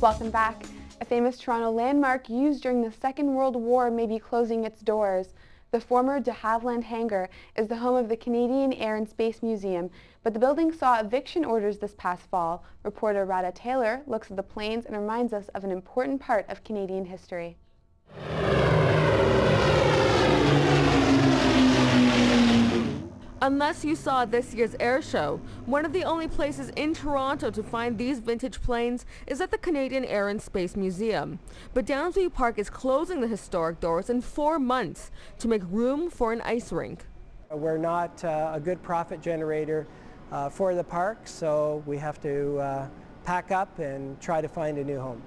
Welcome back. A famous Toronto landmark used during the Second World War may be closing its doors. The former de Havilland hangar is the home of the Canadian Air and Space Museum, but the building saw eviction orders this past fall. Reporter Radha Tailor looks at the planes and reminds us of an important part of Canadian history. Unless you saw this year's air show, one of the only places in Toronto to find these vintage planes is at the Canadian Air and Space Museum. But Downsview Park is closing the historic doors in 4 months to make room for an ice rink. We're not a good profit generator for the park, so we have to pack up and try to find a new home.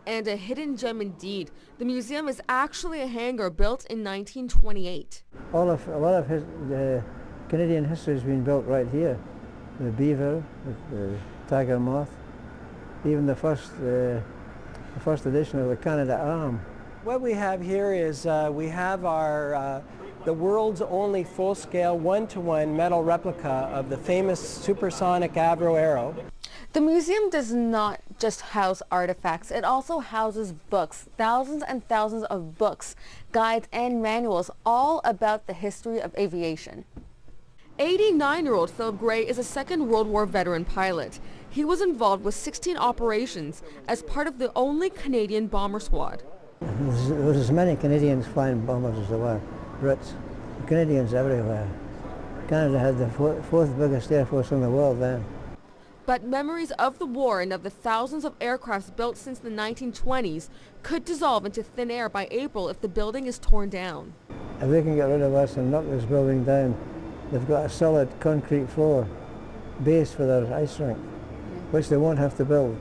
And a hidden gem indeed. The museum is actually a hangar built in 1928. A lot of the Canadian history has been built right here. The beaver, the tiger moth, even the first edition of the Canada Arm. What we have here is we have our the world's only full-scale one-to-one metal replica of the famous supersonic Avro Arrow. The museum does not just house artifacts, it also houses books, thousands and thousands of books, guides and manuals, all about the history of aviation. 89-year-old Philip Gray is a Second World War veteran pilot. He was involved with 16 operations as part of the only Canadian bomber squad. There was as many Canadians flying bombers as there were Brits. Canadians everywhere. Canada had the fourth biggest air force in the world then. But memories of the war and of the thousands of aircrafts built since the 1920s could dissolve into thin air by April if the building is torn down. If they can get rid of us and knock this building down, they've got a solid concrete floor base for their ice rink, which they won't have to build.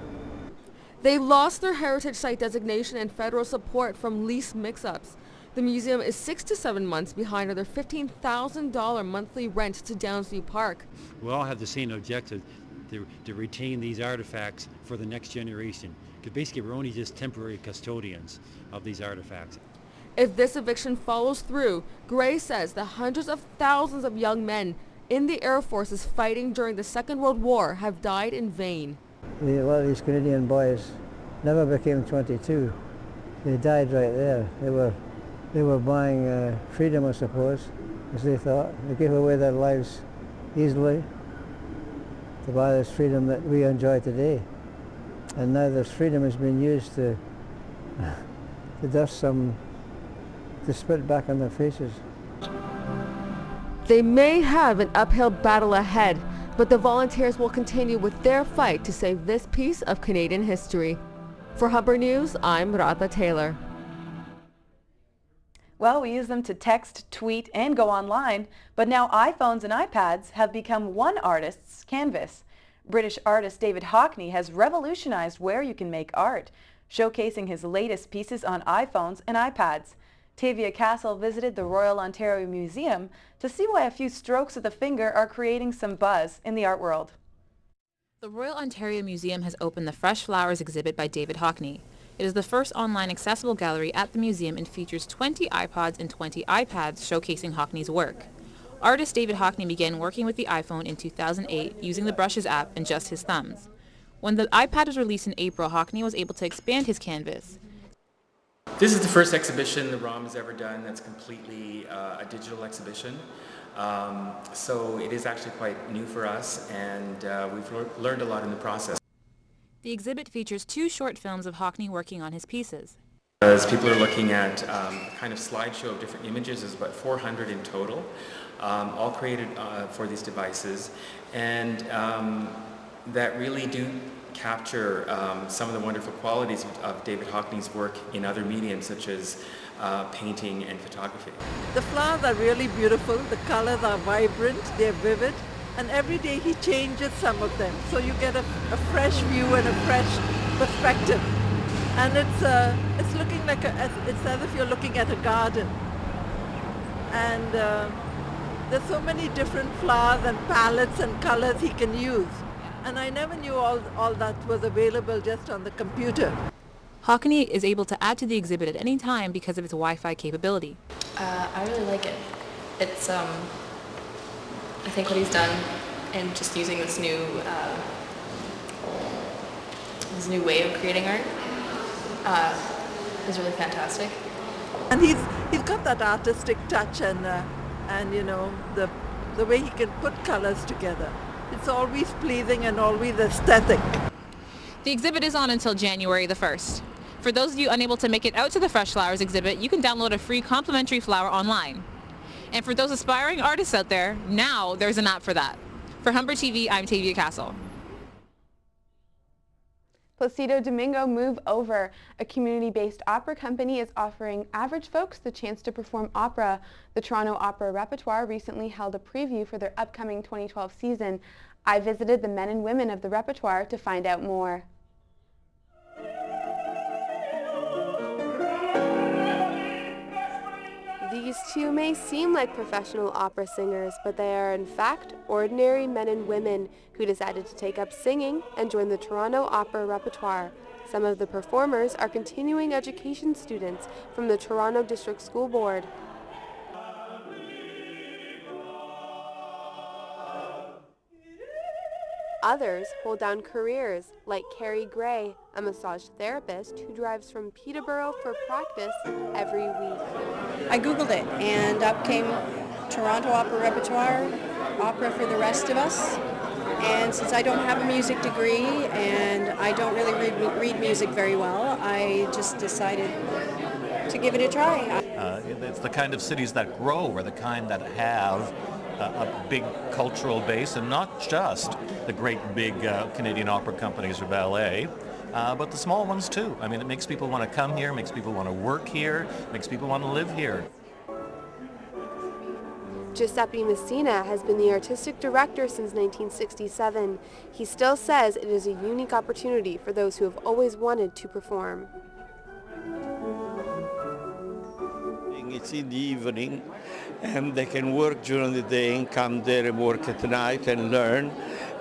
They lost their heritage site designation and federal support from lease mix-ups. The museum is 6 to 7 months behind on their $15,000 monthly rent to Downsview Park. We all have the same objective, to retain these artifacts for the next generation. Because basically we're only just temporary custodians of these artifacts. If this eviction follows through, Gray says the hundreds of thousands of young men in the Air Forces fighting during the Second World War have died in vain. A lot of these Canadian boys never became 22. They died right there. They were buying freedom, I suppose, as they thought. They gave away their lives easily to buy this freedom that we enjoy today. And now this freedom has been used to spit back on their faces. They may have an uphill battle ahead, but the volunteers will continue with their fight to save this piece of Canadian history. For Humber News, I'm Radha Tailor. Well, we use them to text, tweet, and go online, but now iPhones and iPads have become one artist's canvas. British artist David Hockney has revolutionized where you can make art, showcasing his latest pieces on iPhones and iPads. Tavia Castle visited the Royal Ontario Museum to see why a few strokes of the finger are creating some buzz in the art world. The Royal Ontario Museum has opened the Fresh Flowers exhibit by David Hockney. It is the first online accessible gallery at the museum and features 20 iPods and 20 iPads showcasing Hockney's work. Artist David Hockney began working with the iPhone in 2008 using the Brushes app and just his thumbs. When the iPad was released in April, Hockney was able to expand his canvas. This is the first exhibition the ROM has ever done that's completely a digital exhibition. So it is actually quite new for us, and we've learned a lot in the process. The exhibit features 2 short films of Hockney working on his pieces. As people are looking at a kind of slideshow of different images, there's about 400 in total, all created for these devices, and that really do capture some of the wonderful qualities of David Hockney's work in other mediums such as painting and photography. The flowers are really beautiful, the colors are vibrant, they're vivid, and every day he changes some of them, so you get a fresh view and a fresh perspective. And it's looking like it's as if you're looking at a garden. And there's so many different flowers and palettes and colors he can use. And I never knew all that was available just on the computer. Hockney is able to add to the exhibit at any time because of its Wi-Fi capability. I really like it. It's, I think what he's done and just using this new new way of creating art is really fantastic. And he's got that artistic touch and you know, the way he can put colors together. It's always pleasing and always aesthetic. The exhibit is on until January the 1st. For those of you unable to make it out to the Fresh Flowers exhibit, you can download a free complimentary flower online. And for those aspiring artists out there, now there's an app for that. For Humber TV, I'm Tavia Castle. Placido Domingo Move Over, a community-based opera company, is offering average folks the chance to perform opera. The Toronto Opera Repertoire recently held a preview for their upcoming 2012 season. I visited the men and women of the repertoire to find out more. These two may seem like professional opera singers, but they are in fact ordinary men and women who decided to take up singing and join the Toronto Opera Repertoire. Some of the performers are continuing education students from the Toronto District School Board. Others hold down careers, like Carrie Gray, a massage therapist who drives from Peterborough for practice every week. I Googled it, and up came Toronto Opera Repertoire, Opera for the Rest of Us. And since I don't have a music degree and I don't really read music very well, I just decided to give it a try. It's the kind of cities that grow, or the kind that have a big cultural base, and not just the great big Canadian opera companies or ballet, but the small ones too. I mean, it makes people want to come here, makes people want to work here, makes people want to live here. Giuseppe Macina has been the artistic director since 1967. He still says it is a unique opportunity for those who have always wanted to perform. It's in the evening, and they can work during the day and come there and work at night and learn.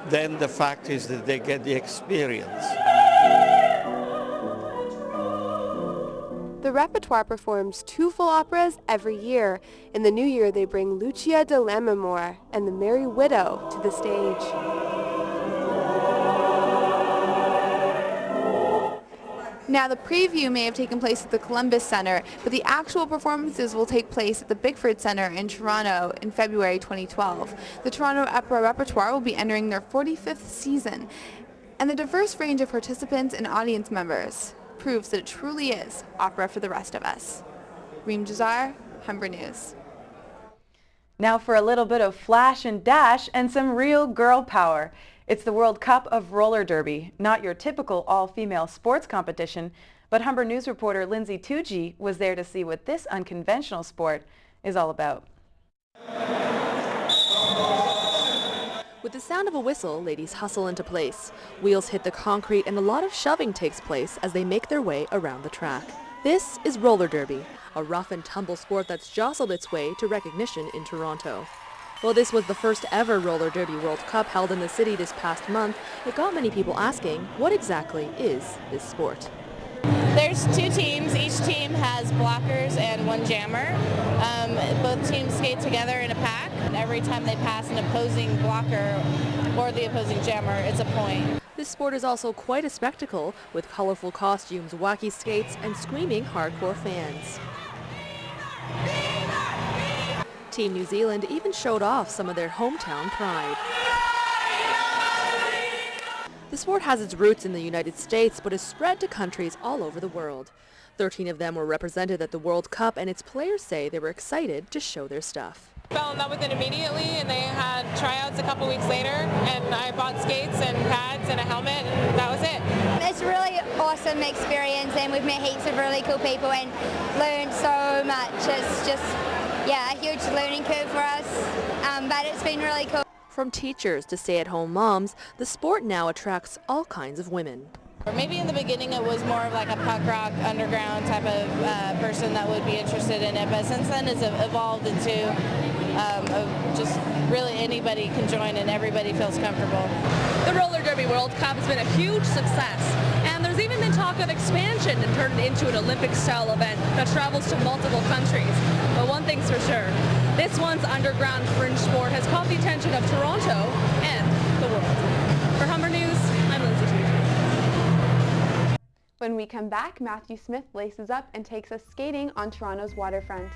Then the fact is that they get the experience. The repertoire performs 2 full operas every year. In the new year, they bring Lucia de Lammermoor and The Merry Widow to the stage. Now, the preview may have taken place at the Columbus Centre, but the actual performances will take place at the Bickford Centre in Toronto in February 2012. The Toronto Opera Repertoire will be entering their 45th season, and the diverse range of participants and audience members proves that it truly is opera for the rest of us. Reem Jazar, Humber News. Now for a little bit of flash and dash and some real girl power. It's the World Cup of Roller Derby, not your typical all-female sports competition, but Humber News reporter Lindsay Tsuji was there to see what this unconventional sport is all about. With the sound of a whistle, ladies hustle into place. Wheels hit the concrete and a lot of shoving takes place as they make their way around the track. This is roller derby, a rough and tumble sport that's jostled its way to recognition in Toronto. While this was the first ever Roller Derby World Cup held in the city this past month, it got many people asking, what exactly is this sport? There's 2 teams. Each team has blockers and 1 jammer. Both teams skate together in a pack. Every time they pass an opposing blocker or the opposing jammer, it's a point. This sport is also quite a spectacle, with colorful costumes, wacky skates, and screaming hardcore fans. Team New Zealand even showed off some of their hometown pride. The sport has its roots in the United States, but is spread to countries all over the world. 13 of them were represented at the World Cup, and its players say they were excited to show their stuff. Fell in love with it immediately, and they had tryouts a couple weeks later, and I bought skates and pads and a helmet, and that was it. It's a really awesome experience, and we've met heaps of really cool people and learned so much. It's just, yeah, a huge learning curve for us, but it's been really cool. From teachers to stay-at-home moms, the sport now attracts all kinds of women. Maybe in the beginning it was more of like a punk rock underground type of person that would be interested in it, but since then it's evolved into just really anybody can join and everybody feels comfortable. The Roller Derby World Cup has been a huge success, and there's even been talk of expansion and turning it into an Olympic-style event that travels to multiple countries. But one thing's for sure, this one's underground fringe sport has caught the attention of Toronto and the world. For Humber News, I'm Lindsay. When we come back, Matthew Smith laces up and takes us skating on Toronto's waterfront.